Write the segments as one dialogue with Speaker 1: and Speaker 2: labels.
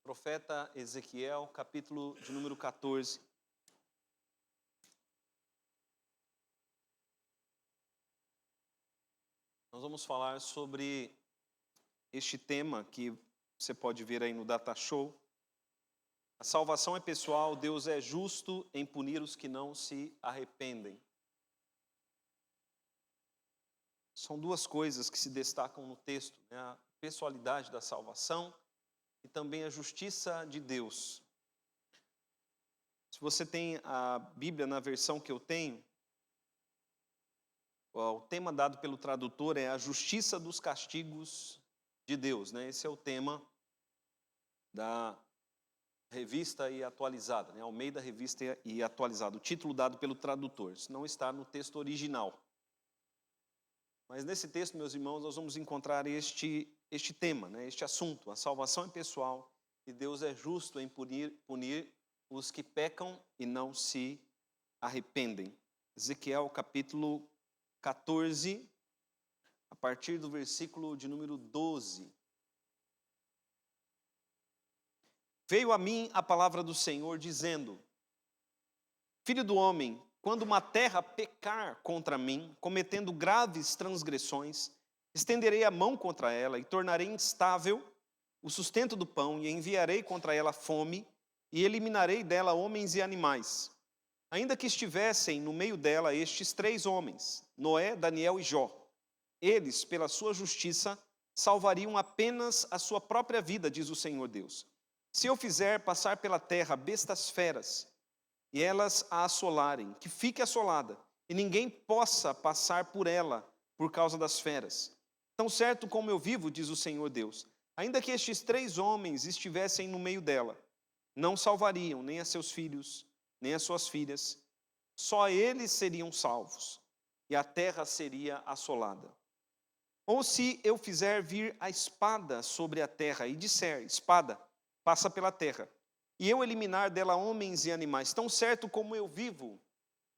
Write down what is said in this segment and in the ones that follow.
Speaker 1: Profeta Ezequiel, capítulo de número 14. Nós vamos falar sobre este tema que você pode ver aí no Data Show. A salvação é pessoal, Deus é justo em punir os que não se arrependem. São duas coisas que se destacam no texto, né? A pessoalidade da salvação e também a justiça de Deus. Se você tem a Bíblia na versão que eu tenho, o tema dado pelo tradutor é a justiça dos castigos de Deus, né? Esse é o tema da revista e atualizada, né? Almeida Revista e Atualizada, o título dado pelo tradutor. Isso não está no texto original. Mas nesse texto, meus irmãos, nós vamos encontrar este tema, né? Este assunto. A salvação é pessoal e Deus é justo em punir os que pecam e não se arrependem. Ezequiel capítulo 14, a partir do versículo de número 12. Veio a mim a palavra do Senhor dizendo: Filho do homem, quando uma terra pecar contra mim, cometendo graves transgressões, estenderei a mão contra ela e tornarei instável o sustento do pão e enviarei contra ela fome e eliminarei dela homens e animais. Ainda que estivessem no meio dela estes 3 homens, Noé, Daniel e Jó, eles, pela sua justiça, salvariam apenas a sua própria vida, diz o Senhor Deus. Se eu fizer passar pela terra bestas feras, e elas a assolarem, que fique assolada, e ninguém possa passar por ela por causa das feras. Tão certo como eu vivo, diz o Senhor Deus, ainda que estes 3 homens estivessem no meio dela, não salvariam nem a seus filhos, nem as suas filhas, só eles seriam salvos, e a terra seria assolada. Ou se eu fizer vir a espada sobre a terra, e disser, espada, passa pela terra, e eu eliminar dela homens e animais, tão certo como eu vivo,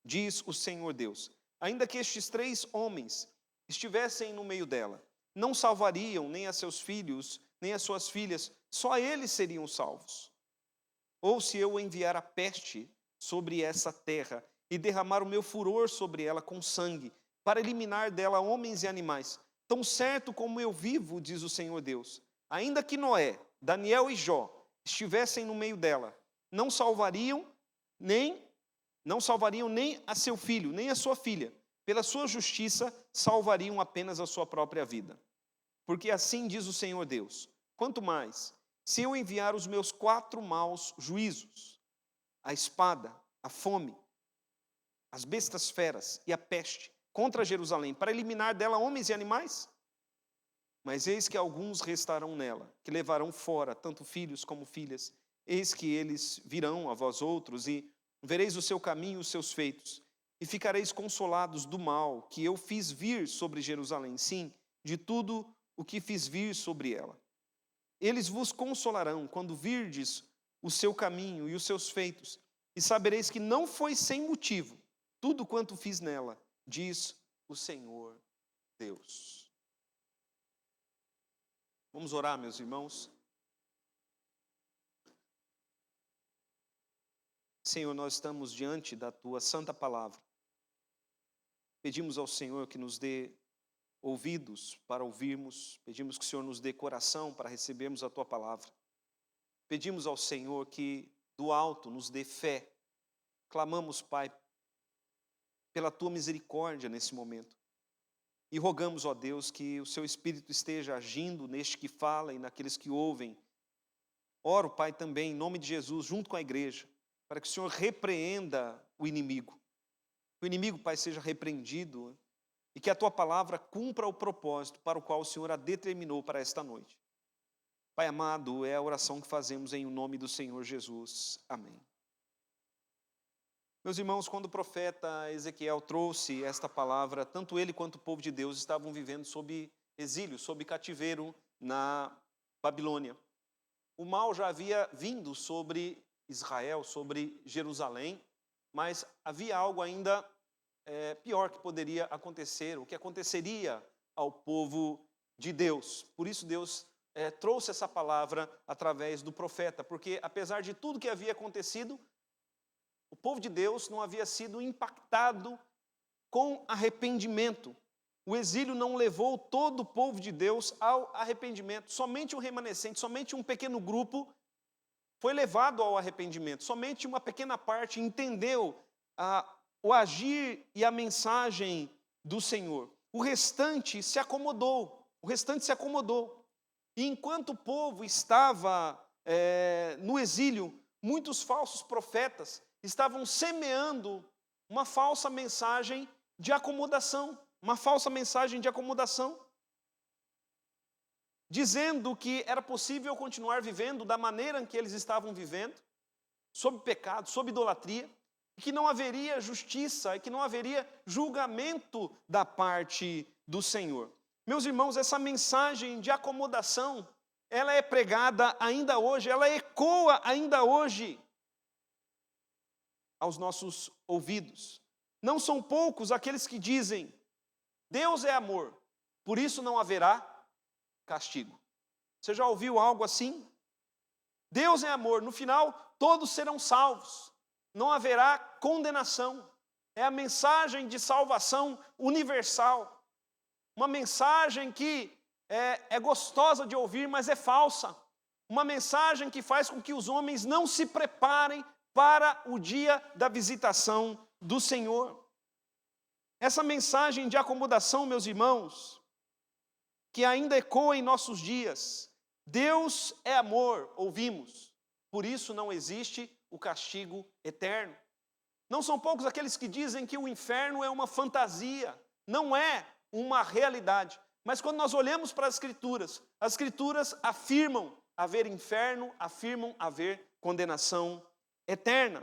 Speaker 1: diz o Senhor Deus, ainda que estes 3 homens estivessem no meio dela, não salvariam nem a seus filhos, nem as suas filhas, só eles seriam salvos. Ou se eu enviar a peste sobre essa terra e derramar o meu furor sobre ela com sangue, para eliminar dela homens e animais, tão certo como eu vivo, diz o Senhor Deus, ainda que Noé, Daniel e Jó estivessem no meio dela, não salvariam nem a seu filho, nem a sua filha. Pela sua justiça, salvariam apenas a sua própria vida. Porque assim diz o Senhor Deus, quanto mais, se eu enviar os meus 4 maus juízos, a espada, a fome, as bestas feras e a peste, contra Jerusalém, para eliminar dela homens e animais? Mas eis que alguns restarão nela, que levarão fora tanto filhos como filhas. Eis que eles virão a vós outros, e vereis o seu caminho e os seus feitos, e ficareis consolados do mal que eu fiz vir sobre Jerusalém, sim, de tudo o que fiz vir sobre ela. Eles vos consolarão quando virdes o seu caminho e os seus feitos, e sabereis que não foi sem motivo tudo quanto fiz nela, diz o Senhor Deus. Vamos orar, meus irmãos. Senhor, nós estamos diante da Tua santa palavra. Pedimos ao Senhor que nos dê ouvidos para ouvirmos. Pedimos que o Senhor nos dê coração para recebermos a Tua palavra. Pedimos ao Senhor que do alto nos dê fé. Clamamos, Pai, pela Tua misericórdia nesse momento. E rogamos, ó Deus, que o Seu Espírito esteja agindo neste que fala e naqueles que ouvem. Oro, Pai, também, em nome de Jesus, junto com a igreja, para que o Senhor repreenda o inimigo. Que o inimigo, Pai, seja repreendido e que a Tua palavra cumpra o propósito para o qual o Senhor a determinou para esta noite. Pai amado, é a oração que fazemos em nome do Senhor Jesus. Amém. Meus irmãos, quando o profeta Ezequiel trouxe esta palavra, tanto ele quanto o povo de Deus estavam vivendo sob exílio, sob cativeiro na Babilônia. O mal já havia vindo sobre Israel, sobre Jerusalém, mas havia algo ainda pior que poderia acontecer, o que aconteceria ao povo de Deus. Por isso Deus trouxe essa palavra através do profeta, porque apesar de tudo que havia acontecido, o povo de Deus não havia sido impactado com arrependimento. O exílio não levou todo o povo de Deus ao arrependimento. Somente um remanescente, somente um pequeno grupo foi levado ao arrependimento. Somente uma pequena parte entendeu o agir e a mensagem do Senhor. O restante se acomodou. E enquanto o povo estava no exílio, muitos falsos profetas estavam semeando uma falsa mensagem de acomodação. Dizendo que era possível continuar vivendo da maneira em que eles estavam vivendo, sob pecado, sob idolatria, e que não haveria justiça, e que não haveria julgamento da parte do Senhor. Meus irmãos, essa mensagem de acomodação, ela é pregada ainda hoje, ela ecoa ainda hoje aos nossos ouvidos. Não são poucos aqueles que dizem: Deus é amor, por isso não haverá castigo. Você já ouviu algo assim? Deus é amor, no final todos serão salvos, não haverá condenação. É a mensagem de salvação universal, uma mensagem que é gostosa de ouvir, mas é falsa. Uma mensagem que faz com que os homens não se preparem para o dia da visitação do Senhor. Essa mensagem de acomodação, meus irmãos, que ainda ecoa em nossos dias. Deus é amor, ouvimos, por isso não existe o castigo eterno. Não são poucos aqueles que dizem que o inferno é uma fantasia, não é uma realidade. Mas quando nós olhamos para as Escrituras afirmam haver inferno, afirmam haver condenação eterna.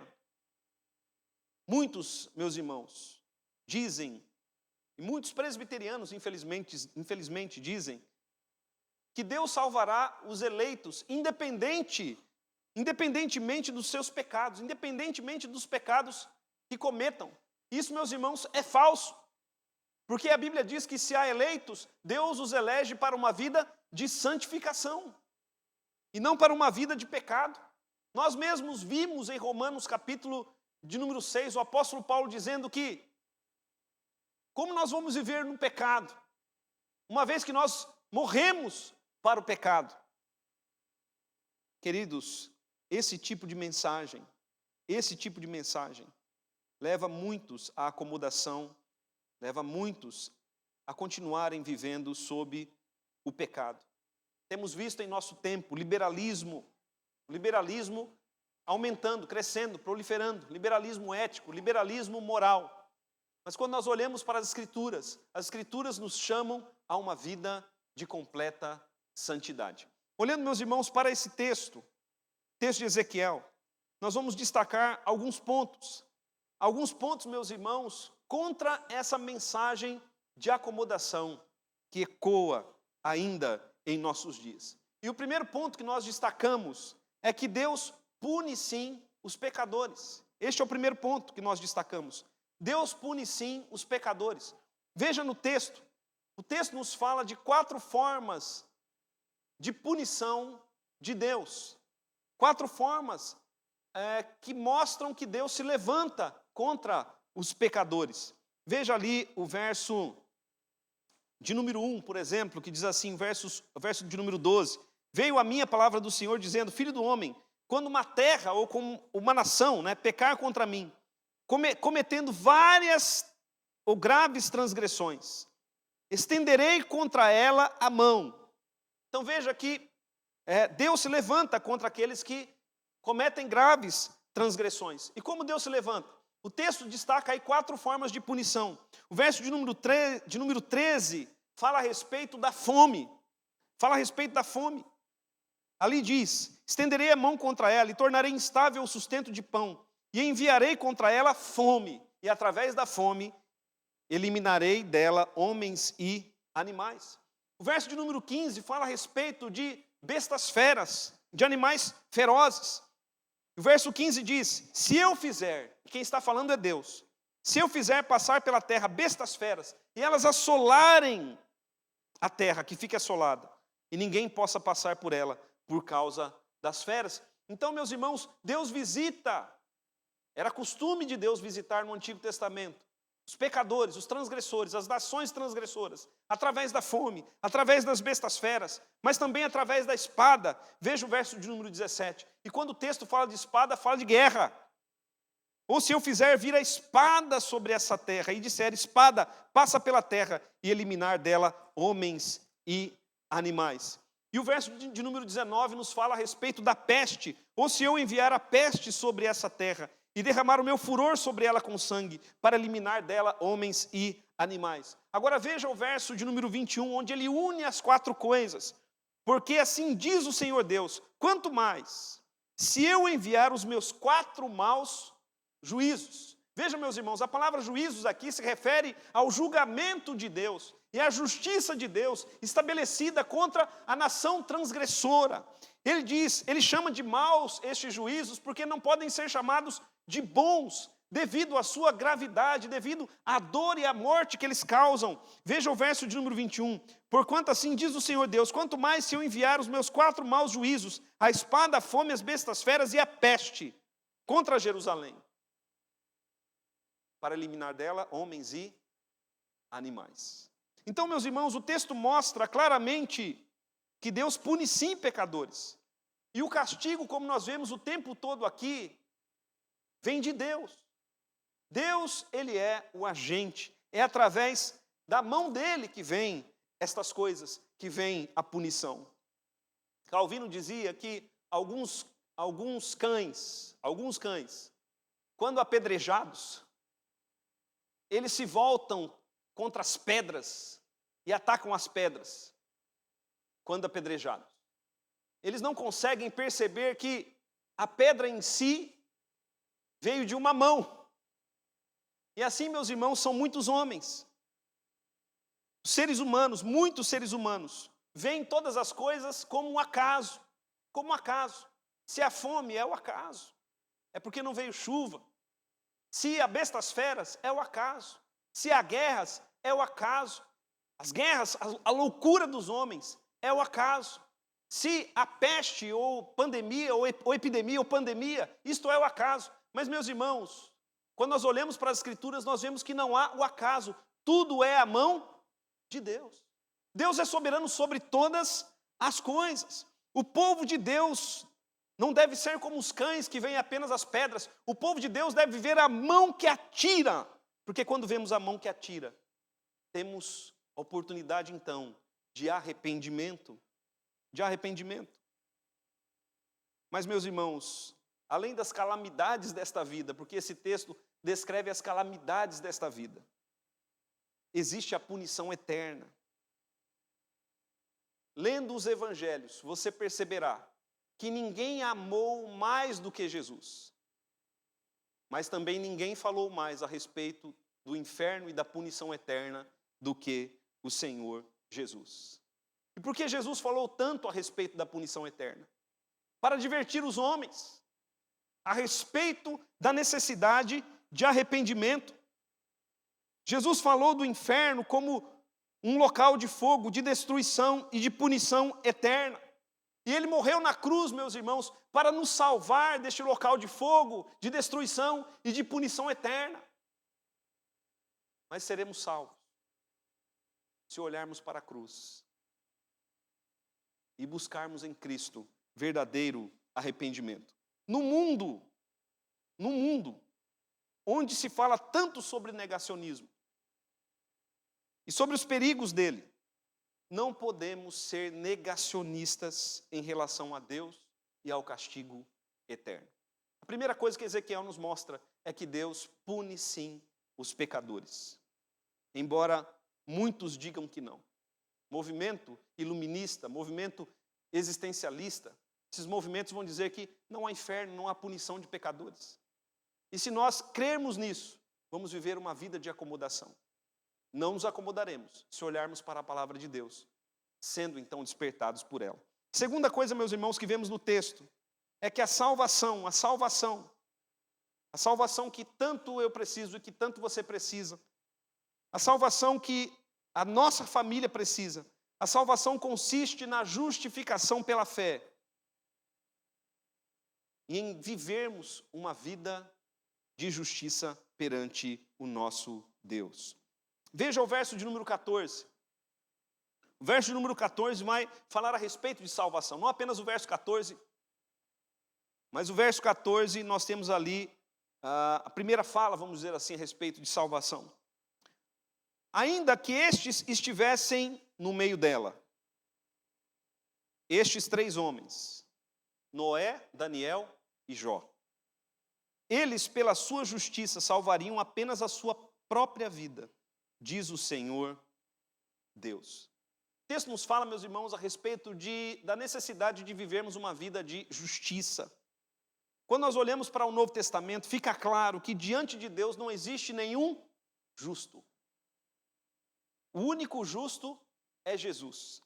Speaker 1: Muitos, meus irmãos, dizem, e muitos presbiterianos, infelizmente dizem, que Deus salvará os eleitos, independentemente dos seus pecados, independentemente dos pecados que cometam. Isso, meus irmãos, é falso. Porque a Bíblia diz que se há eleitos, Deus os elege para uma vida de santificação, e não para uma vida de pecado. Nós mesmos vimos em Romanos capítulo de número 6, o apóstolo Paulo dizendo que como nós vamos viver no pecado, uma vez que nós morremos para o pecado? Queridos, esse tipo de mensagem leva muitos à acomodação, leva muitos a continuarem vivendo sob o pecado. Temos visto em nosso tempo liberalismo aumentando, crescendo, proliferando, liberalismo ético, liberalismo moral. Mas quando nós olhamos para as Escrituras nos chamam a uma vida de completa santidade. Olhando, meus irmãos, para esse texto de Ezequiel, nós vamos destacar alguns pontos, meus irmãos, contra essa mensagem de acomodação que ecoa ainda em nossos dias. E o primeiro ponto que nós destacamos é que Deus pune sim os pecadores. Este é o primeiro ponto que nós destacamos. Deus pune sim os pecadores. Veja no texto, o texto nos fala de 4 formas de punição de Deus. 4 formas que mostram que Deus se levanta contra os pecadores. Veja ali o verso de número 1, por exemplo, que diz assim, o verso de número 12. Veio a mim a palavra do Senhor dizendo: Filho do homem, quando uma terra ou como uma nação, pecar contra mim, cometendo várias ou graves transgressões, estenderei contra ela a mão. Então veja que Deus se levanta contra aqueles que cometem graves transgressões. E como Deus se levanta? O texto destaca aí 4 formas de punição. O verso de número 13 fala a respeito da fome. Ali diz: estenderei a mão contra ela e tornarei instável o sustento de pão, e enviarei contra ela fome, e através da fome eliminarei dela homens e animais. O verso de número 15 fala a respeito de bestas feras, de animais ferozes. O verso 15 diz: se eu fizer, quem está falando é Deus, se eu fizer passar pela terra bestas feras, e elas assolarem a terra que fica assolada, e ninguém possa passar por ela por causa das feras. Então, meus irmãos, Deus visita, era costume de Deus visitar no Antigo Testamento os pecadores, os transgressores, as nações transgressoras, através da fome, através das bestas feras, mas também através da espada. Veja o verso de número 17. E quando o texto fala de espada, fala de guerra. Ou se eu fizer vir a espada sobre essa terra, e disser, espada, passa pela terra, e eliminar dela homens e animais. E o verso de número 19 nos fala a respeito da peste. Ou se eu enviar a peste sobre essa terra, e derramar o meu furor sobre ela com sangue, para eliminar dela homens e animais. Agora veja o verso de número 21, onde ele une as 4 coisas. Porque assim diz o Senhor Deus, quanto mais, se eu enviar os meus 4 maus juízos. Veja, meus irmãos, a palavra juízos aqui se refere ao julgamento de Deus e à justiça de Deus estabelecida contra a nação transgressora. Ele diz, ele chama de maus estes juízos porque não podem ser chamados de bons, devido à sua gravidade, devido à dor e à morte que eles causam. Veja o verso de número 21. Porquanto assim diz o Senhor Deus, quanto mais se eu enviar os meus 4 maus juízos, a espada, a fome, as bestas feras e a peste contra Jerusalém, para eliminar dela homens e animais. Então, meus irmãos, o texto mostra claramente que Deus pune sim pecadores. E o castigo, como nós vemos o tempo todo aqui, vem de Deus. Deus, ele é o agente. É através da mão dele que vem estas coisas, que vem a punição. Calvino dizia que alguns cães, quando apedrejados, eles se voltam contra as pedras e atacam as pedras quando apedrejados. Eles não conseguem perceber que a pedra em si veio de uma mão. E assim, meus irmãos, são muitos homens. Seres humanos, muitos seres humanos, veem todas as coisas como um acaso. Como um acaso. Se há fome, é o acaso. É porque não veio chuva. Se há bestas feras, é o acaso. Se há guerras, é o acaso. As guerras, a loucura dos homens, é o acaso. Se há peste, ou pandemia, ou epidemia, ou pandemia, isto é o acaso. Mas, meus irmãos, quando nós olhamos para as Escrituras, nós vemos que não há o acaso. Tudo é a mão de Deus. Deus é soberano sobre todas as coisas. O povo de Deus não deve ser como os cães que veem apenas as pedras. O povo de Deus deve ver a mão que atira. Porque quando vemos a mão que atira, temos a oportunidade, então, de arrependimento. De arrependimento. Mas, meus irmãos, além das calamidades desta vida, porque esse texto descreve as calamidades desta vida, existe a punição eterna. Lendo os evangelhos, você perceberá que ninguém amou mais do que Jesus. Mas também ninguém falou mais a respeito do inferno e da punição eterna do que o Senhor Jesus. E por que Jesus falou tanto a respeito da punição eterna? Para divertir os homens a respeito da necessidade de arrependimento. Jesus falou do inferno como um local de fogo, de destruição e de punição eterna. E ele morreu na cruz, meus irmãos, para nos salvar deste local de fogo, de destruição e de punição eterna. Mas seremos salvos se olharmos para a cruz e buscarmos em Cristo verdadeiro arrependimento. No mundo onde se fala tanto sobre negacionismo e sobre os perigos dele, não podemos ser negacionistas em relação a Deus e ao castigo eterno. A primeira coisa que Ezequiel nos mostra é que Deus pune sim os pecadores, embora muitos digam que não. Movimento iluminista, movimento existencialista, esses movimentos vão dizer que não há inferno, não há punição de pecadores. E se nós crermos nisso, vamos viver uma vida de acomodação. Não nos acomodaremos se olharmos para a palavra de Deus, sendo então despertados por ela. Segunda coisa, meus irmãos, que vemos no texto, é que a salvação que tanto eu preciso e que tanto você precisa, a salvação que a nossa família precisa, A salvação consiste na justificação pela fé e em vivermos uma vida de justiça perante o nosso Deus. Veja o verso de número 14. O verso de número 14 vai falar a respeito de salvação. Não apenas o verso 14, mas o verso 14 nós temos ali a primeira fala, vamos dizer assim, a respeito de salvação. Ainda que estes estivessem no meio dela, estes 3 homens, Noé, Daniel e Jó, eles pela sua justiça salvariam apenas a sua própria vida, diz o Senhor Deus. O texto nos fala, meus irmãos, a respeito da necessidade de vivermos uma vida de justiça. Quando nós olhamos para o Novo Testamento, fica claro que diante de Deus não existe nenhum justo. O único justo é Jesus.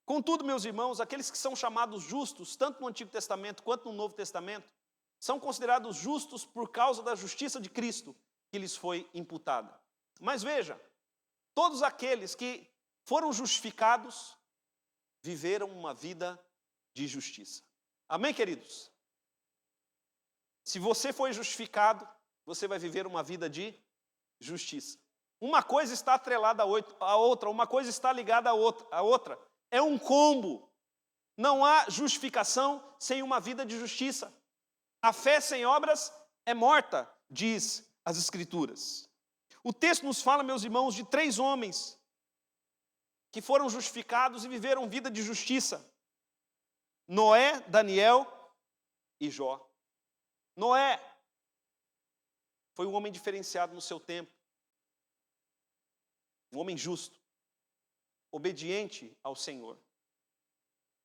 Speaker 1: Contudo, meus irmãos, aqueles que são chamados justos, tanto no Antigo Testamento quanto no Novo Testamento, são considerados justos por causa da justiça de Cristo que lhes foi imputada. Mas veja, todos aqueles que foram justificados viveram uma vida de justiça. Amém, queridos? Se você foi justificado, você vai viver uma vida de justiça. Uma coisa está atrelada à outra, uma coisa está ligada à outra. É um combo. Não há justificação sem uma vida de justiça. A fé sem obras é morta, diz as Escrituras. O texto nos fala, meus irmãos, de 3 homens que foram justificados e viveram vida de justiça. Noé, Daniel e Jó. Noé foi um homem diferenciado no seu tempo. Um homem justo, obediente ao Senhor.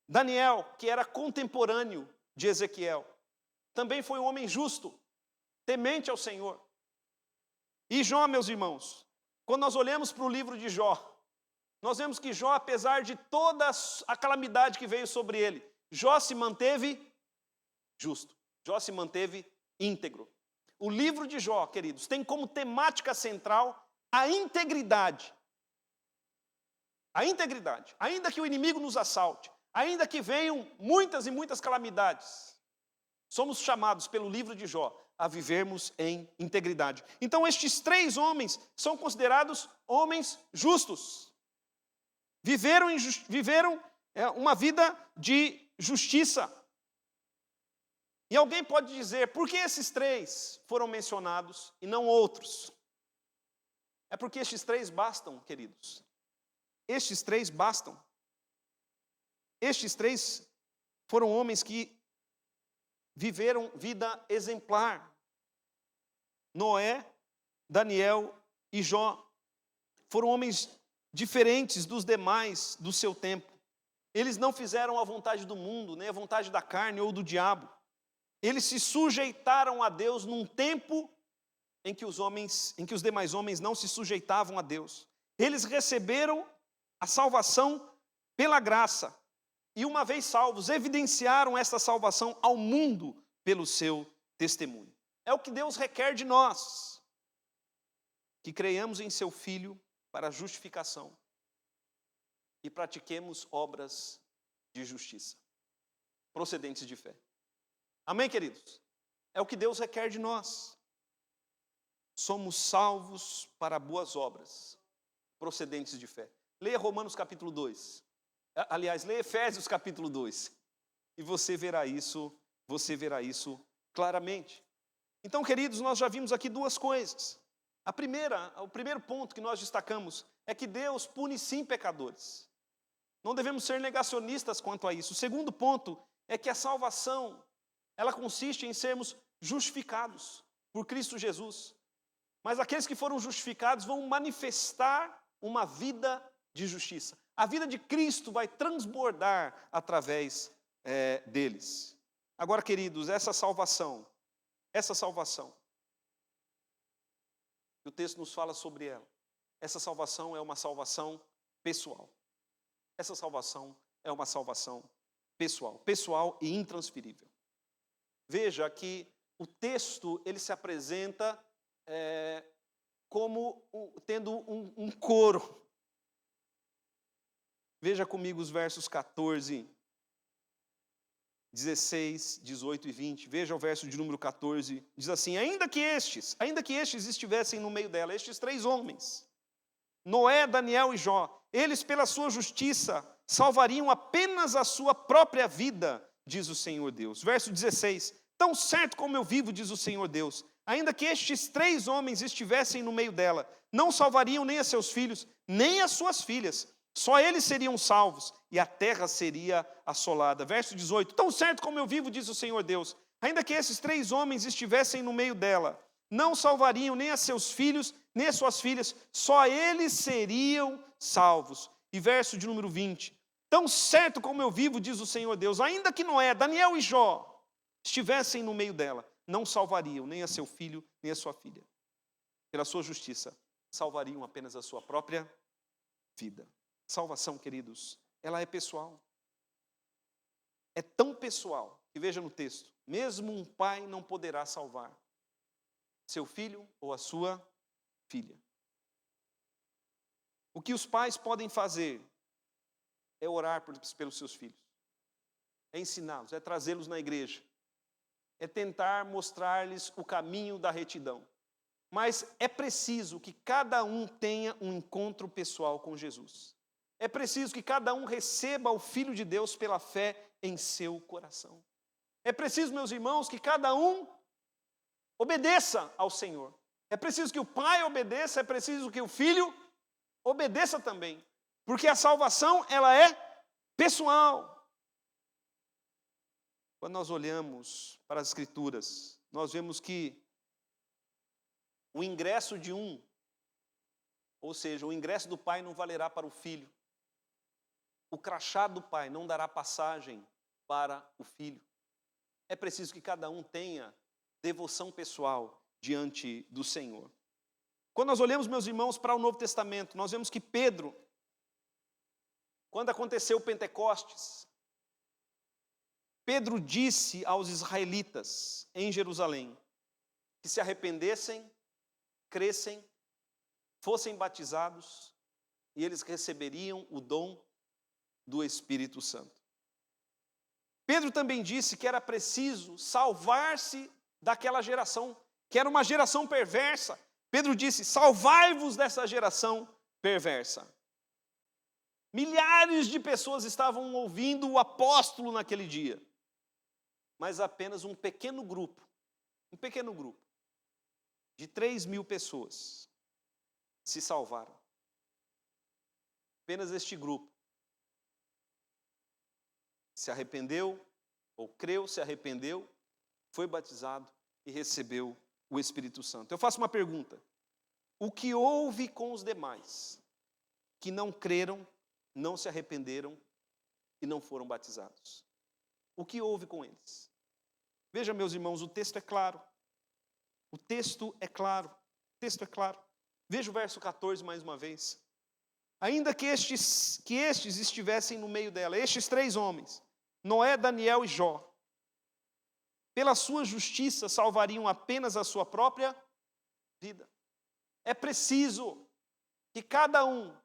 Speaker 1: Daniel, que era contemporâneo de Ezequiel, também foi um homem justo, temente ao Senhor. E Jó, meus irmãos, quando nós olhamos para o livro de Jó, nós vemos que Jó, apesar de toda a calamidade que veio sobre ele, Jó se manteve justo. Jó se manteve íntegro. O livro de Jó, queridos, tem como temática central a integridade. A integridade. Ainda que o inimigo nos assalte, ainda que venham muitas e muitas calamidades, somos chamados pelo livro de Jó a vivermos em integridade. Então estes 3 homens são considerados homens justos. Viveram uma vida de justiça. E alguém pode dizer, por que esses 3 foram mencionados e não outros? É porque estes 3 bastam, queridos. Estes 3 bastam. Estes 3 foram homens que viveram vida exemplar. Noé, Daniel e Jó foram homens diferentes dos demais do seu tempo. Eles não fizeram a vontade do mundo, nem a vontade da carne ou do diabo. Eles se sujeitaram a Deus num tempo em que os demais homens não se sujeitavam a Deus. Eles receberam a salvação pela graça. E uma vez salvos, evidenciaram essa salvação ao mundo pelo seu testemunho. É o que Deus requer de nós. Que creiamos em seu Filho para a justificação e pratiquemos obras de justiça, procedentes de fé. Amém, queridos? É o que Deus requer de nós. Somos salvos para boas obras, procedentes de fé. Leia Romanos capítulo 2. Aliás, leia Efésios capítulo 2. E você verá isso claramente. Então, queridos, nós já vimos aqui 2 coisas. O primeiro ponto que nós destacamos é que Deus pune sim pecadores. Não devemos ser negacionistas quanto a isso. O segundo ponto é que a salvação, ela consiste em sermos justificados por Cristo Jesus. Mas aqueles que foram justificados vão manifestar uma vida de justiça. A vida de Cristo vai transbordar através deles. Agora, queridos, essa salvação, o texto nos fala sobre ela. Essa salvação é uma salvação pessoal. Essa salvação é uma salvação pessoal e intransferível. Veja que o texto ele se apresenta como tendo um coro. Veja comigo os versos 14, 16, 18 e 20. Veja o verso de número 14. Diz assim: ainda que estes estivessem no meio dela, estes 3 homens, Noé, Daniel e Jó, eles pela sua justiça salvariam apenas a sua própria vida, diz o Senhor Deus. Verso 16: tão certo como eu vivo, diz o Senhor Deus, ainda que estes 3 homens estivessem no meio dela, não salvariam nem a seus filhos, nem as suas filhas. Só eles seriam salvos e a terra seria assolada. Verso 18: tão certo como eu vivo, diz o Senhor Deus, ainda que esses 3 homens estivessem no meio dela, não salvariam nem a seus filhos, nem as suas filhas, só eles seriam salvos. E verso de número 20: tão certo como eu vivo, diz o Senhor Deus, ainda que Noé, Daniel e Jó estivessem no meio dela, não salvariam nem a seu filho, nem a sua filha. Pela sua justiça, salvariam apenas a sua própria vida. Salvação, queridos, ela é pessoal. É tão pessoal que, veja no texto, mesmo um pai não poderá salvar seu filho ou a sua filha. O que os pais podem fazer é orar pelos seus filhos, é ensiná-los, é trazê-los na igreja, é tentar mostrar-lhes o caminho da retidão. Mas é preciso que cada um tenha um encontro pessoal com Jesus. É preciso que cada um receba o Filho de Deus pela fé em seu coração. É preciso, meus irmãos, que cada um obedeça ao Senhor. É preciso que o pai obedeça, é preciso que o filho obedeça também. Porque a salvação, ela é pessoal. Quando nós olhamos para as Escrituras, nós vemos que o ingresso de um, ou seja, o ingresso do pai não valerá para o filho. O crachá do pai não dará passagem para o filho. É preciso que cada um tenha devoção pessoal diante do Senhor. Quando nós olhamos, meus irmãos, para o Novo Testamento, nós vemos que Pedro, quando aconteceu o Pentecostes, Pedro disse aos israelitas em Jerusalém que se arrependessem, crescem, fossem batizados e eles receberiam o dom do Espírito Santo. Pedro também disse que era preciso salvar-se daquela geração, que era uma geração perversa. Pedro disse: salvai-vos dessa geração perversa. Milhares de pessoas estavam ouvindo o apóstolo naquele dia, mas apenas um pequeno grupo de 3.000 pessoas se salvaram. Apenas este grupo se arrependeu, ou creu, se arrependeu, foi batizado e recebeu o Espírito Santo. Eu faço uma pergunta: o que houve com os demais que não creram, não se arrependeram e não foram batizados? O que houve com eles? Veja, meus irmãos, o texto é claro. O texto é claro. O texto é claro. Veja o verso 14 mais uma vez. Ainda que estes estivessem no meio dela, estes 3 homens, Noé, Daniel e Jó, pela sua justiça salvariam apenas a sua própria vida. É preciso que cada um,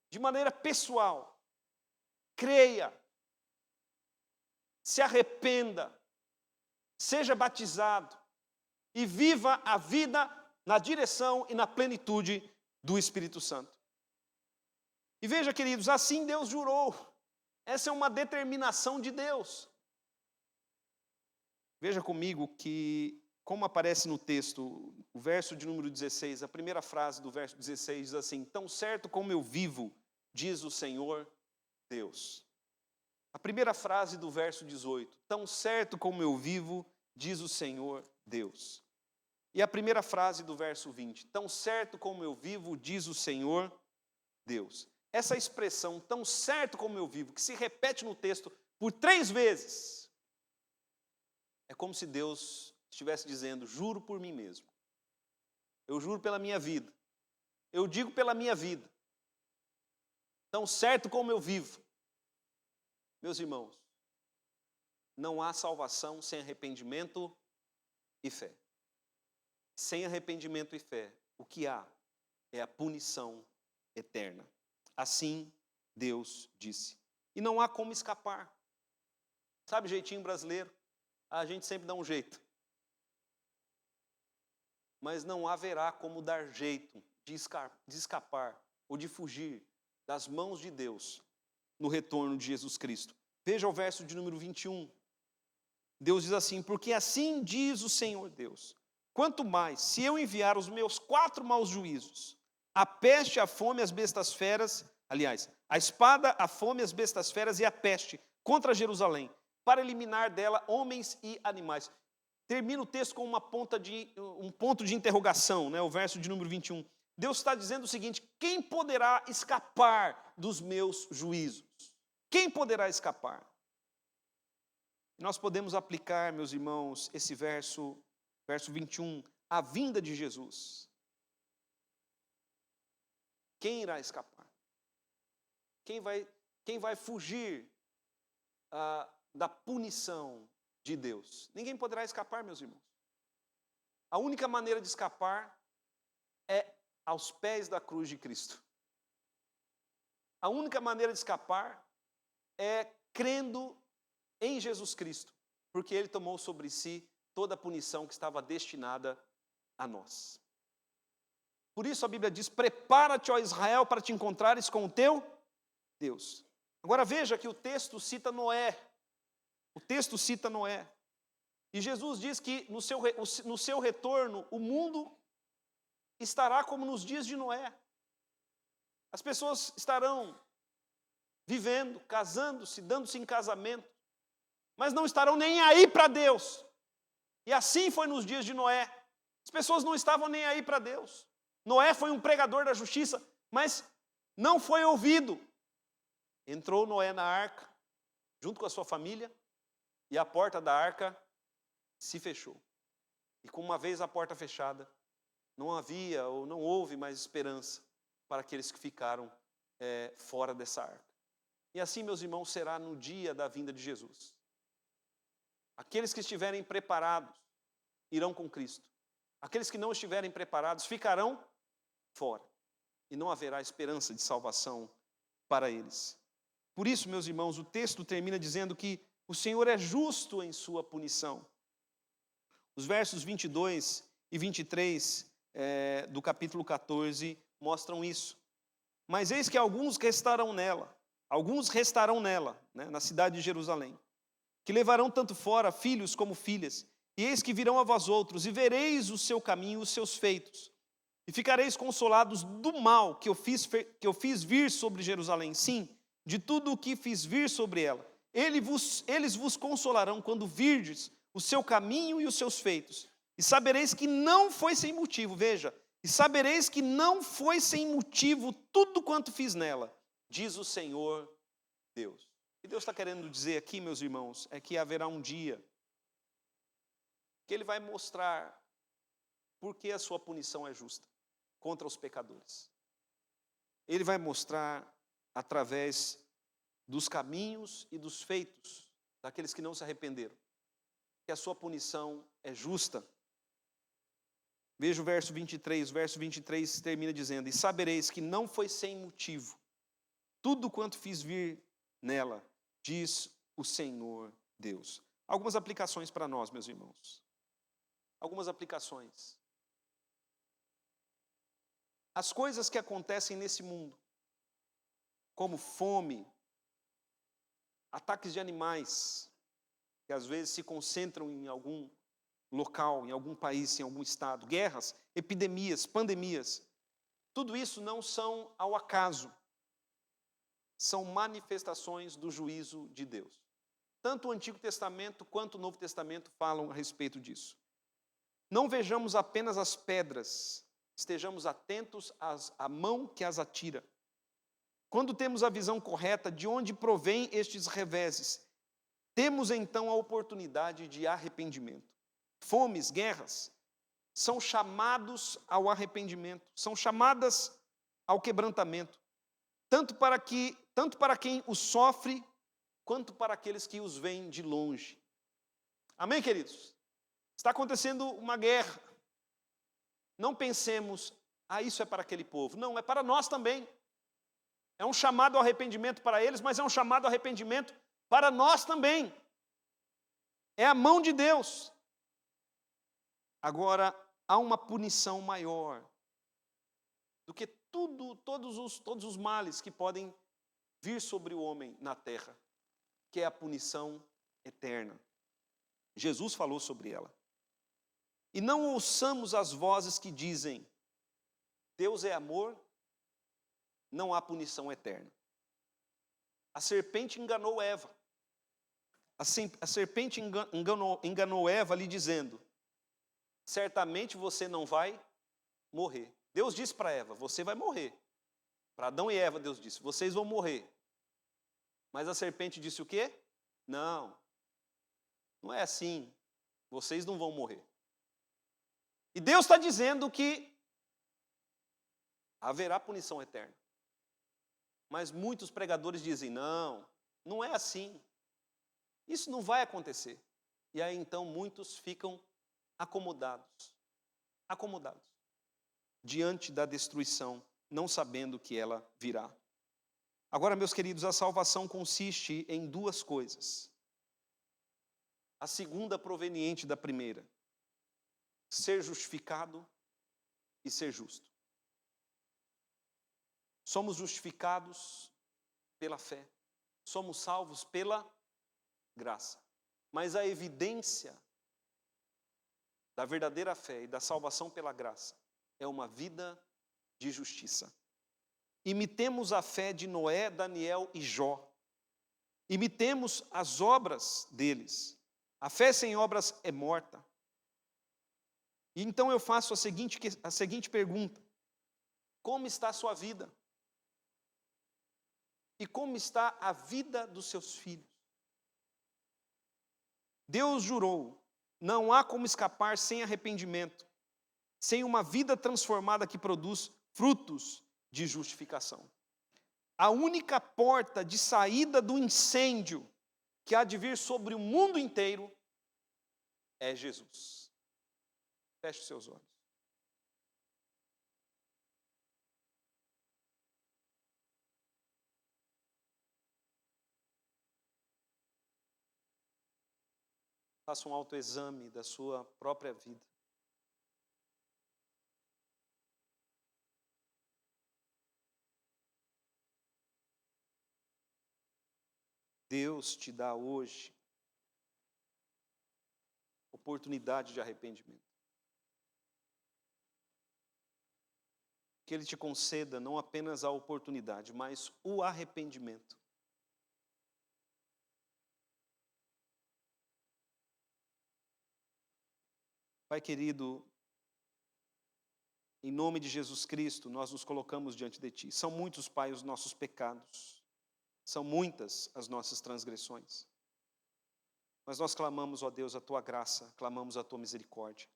Speaker 1: de maneira pessoal, creia, se arrependa, seja batizado e viva a vida na direção e na plenitude do Espírito Santo. E veja, queridos, assim Deus jurou. Essa é uma determinação de Deus. Veja comigo que, como aparece no texto, o verso de número 16, a primeira frase do verso 16 diz assim: tão certo como eu vivo, diz o Senhor Deus. A primeira frase do verso 18, tão certo como eu vivo, diz o Senhor Deus. E a primeira frase do verso 20, tão certo como eu vivo, diz o Senhor Deus. Essa expressão, tão certo como eu vivo, que se repete no texto por 3 vezes, é como se Deus estivesse dizendo: juro por mim mesmo, eu juro pela minha vida, eu digo pela minha vida, tão certo como eu vivo. Meus irmãos, não há salvação sem arrependimento e fé. Sem arrependimento e fé, o que há é a punição eterna. Assim Deus disse. E não há como escapar. Sabe, jeitinho brasileiro? A gente sempre dá um jeito. Mas não haverá como dar jeito de escapar ou de fugir das mãos de Deus no retorno de Jesus Cristo. Veja o verso de número 21. Deus diz assim: porque assim diz o Senhor Deus, quanto mais, se eu enviar os meus 4 maus juízos, a peste, a fome, as bestas feras, aliás, a espada, a fome, as bestas feras e a peste contra Jerusalém, para eliminar dela homens e animais. Termina o texto com um ponto de interrogação, né? O verso de número 21. Deus está dizendo o seguinte: quem poderá escapar dos meus juízos? Quem poderá escapar? Nós podemos aplicar, meus irmãos, esse verso 21, à vinda de Jesus. Quem irá escapar? Quem vai fugir da punição de Deus? Ninguém poderá escapar, meus irmãos. A única maneira de escapar é aos pés da cruz de Cristo. A única maneira de escapar é crendo em Jesus Cristo, porque Ele tomou sobre si toda a punição que estava destinada a nós. Por isso a Bíblia diz: prepara-te, ó Israel, para te encontrares com o teu Deus. Agora veja que o texto cita Noé. O texto cita Noé. E Jesus diz que no seu retorno, o mundo estará como nos dias de Noé. As pessoas estarão vivendo, casando-se, dando-se em casamento, mas não estarão nem aí para Deus. E assim foi nos dias de Noé. As pessoas não estavam nem aí para Deus. Noé foi um pregador da justiça, mas não foi ouvido. Entrou Noé na arca, junto com a sua família, e a porta da arca se fechou. E com uma vez a porta fechada, não havia ou não houve mais esperança para aqueles que ficaram fora dessa arca. E assim, meus irmãos, será no dia da vinda de Jesus. Aqueles que estiverem preparados irão com Cristo. Aqueles que não estiverem preparados ficarão fora. E não haverá esperança de salvação para eles. Por isso, meus irmãos, o texto termina dizendo que o Senhor é justo em sua punição. Os versos 22 e 23 do capítulo 14 mostram isso. Mas eis que alguns restarão nela, né, na cidade de Jerusalém, que levarão tanto fora filhos como filhas, e eis que virão a vós outros, e vereis o seu caminho, os seus feitos, e ficareis consolados do mal que eu fiz vir sobre Jerusalém, sim, de tudo o que fiz vir sobre ela. Eles vos consolarão quando virdes o seu caminho e os seus feitos, e sabereis que não foi sem motivo, veja, e sabereis que não foi sem motivo tudo quanto fiz nela, diz o Senhor Deus. O que Deus está querendo dizer aqui, meus irmãos, é que haverá um dia que Ele vai mostrar por que a sua punição é justa contra os pecadores. Ele vai mostrar através dos caminhos e dos feitos daqueles que não se arrependeram, que a sua punição é justa. Veja o verso 23, termina dizendo: e sabereis que não foi sem motivo tudo quanto fiz vir nela, diz o Senhor Deus. Algumas aplicações para nós, meus irmãos. Algumas aplicações. As coisas que acontecem nesse mundo, como fome, ataques de animais, que às vezes se concentram em algum local, em algum país, em algum estado, guerras, epidemias, pandemias, tudo isso não são ao acaso, são manifestações do juízo de Deus. Tanto o Antigo Testamento quanto o Novo Testamento falam a respeito disso. Não vejamos apenas as pedras, estejamos atentos à mão que as atira. Quando temos a visão correta de onde provém estes reveses, temos então a oportunidade de arrependimento. Fomes, guerras, são chamados ao arrependimento, são chamadas ao quebrantamento, tanto para quem os sofre, quanto para aqueles que os veem de longe. Amém, queridos? Está acontecendo uma guerra. Não pensemos, isso é para aquele povo. Não, é para nós também. É um chamado ao arrependimento para eles, mas é um chamado ao arrependimento para nós também. É a mão de Deus. Agora, há uma punição maior do que todos os males que podem vir sobre o homem na terra, que é a punição eterna. Jesus falou sobre ela. E não ouçamos as vozes que dizem: Deus é amor, não há punição eterna. A serpente enganou Eva. A serpente enganou Eva lhe dizendo: certamente você não vai morrer. Deus disse para Eva: você vai morrer. Para Adão e Eva, Deus disse: vocês vão morrer. Mas a serpente disse o quê? Não, não é assim. Vocês não vão morrer. E Deus está dizendo que haverá punição eterna. Mas muitos pregadores dizem: não, não é assim. Isso não vai acontecer. E aí então muitos ficam acomodados, diante da destruição, não sabendo que ela virá. Agora, meus queridos, a salvação consiste em duas coisas. A segunda proveniente da primeira: ser justificado e ser justo. Somos justificados pela fé, somos salvos pela graça. Mas a evidência da verdadeira fé e da salvação pela graça é uma vida de justiça. Imitemos a fé de Noé, Daniel e Jó. Imitemos as obras deles. A fé sem obras é morta. E então eu faço a seguinte pergunta: como está a sua vida? E como está a vida dos seus filhos? Deus jurou: não há como escapar sem arrependimento, sem uma vida transformada que produz frutos de justificação. A única porta de saída do incêndio que há de vir sobre o mundo inteiro é Jesus. Feche os seus olhos. Faça um autoexame da sua própria vida. Deus te dá hoje oportunidade de arrependimento. Que Ele te conceda não apenas a oportunidade, mas o arrependimento. Pai querido, em nome de Jesus Cristo, nós nos colocamos diante de Ti. São muitos, Pai, os nossos pecados. São muitas as nossas transgressões. Mas nós clamamos, ó Deus, a Tua graça, clamamos a Tua misericórdia.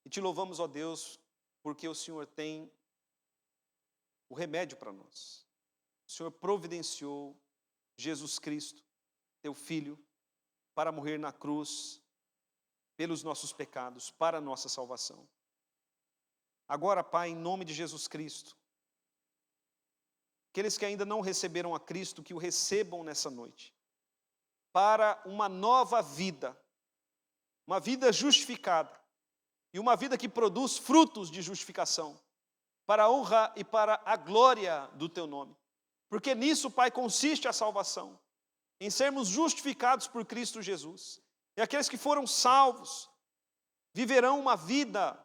Speaker 1: E Te louvamos, ó Deus, porque o Senhor tem o remédio para nós. O Senhor providenciou Jesus Cristo, Teu Filho, para morrer na cruz, pelos nossos pecados, para a nossa salvação. Agora, Pai, em nome de Jesus Cristo, aqueles que ainda não receberam a Cristo, que o recebam nessa noite, para uma nova vida, uma vida justificada, e uma vida que produz frutos de justificação, para a honra e para a glória do Teu nome. Porque nisso, Pai, consiste a salvação, em sermos justificados por Cristo Jesus. E aqueles que foram salvos, viverão uma vida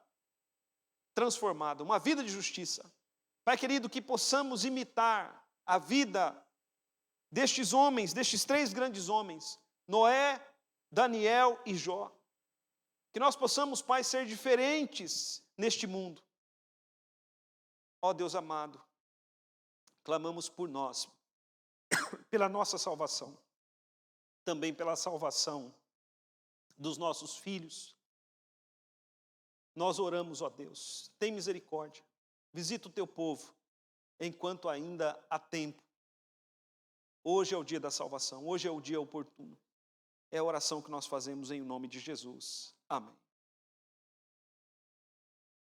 Speaker 1: transformada, uma vida de justiça. Pai querido, que possamos imitar a vida destes homens, destes três grandes homens, Noé, Daniel e Jó. Que nós possamos, Pai, ser diferentes neste mundo. Ó Deus amado, clamamos por nós, pela nossa salvação, também pela salvação dos nossos filhos. Nós oramos, ó Deus, tem misericórdia, visita o Teu povo, enquanto ainda há tempo. Hoje é o dia da salvação, hoje é o dia oportuno. É a oração que nós fazemos em nome de Jesus. Amém.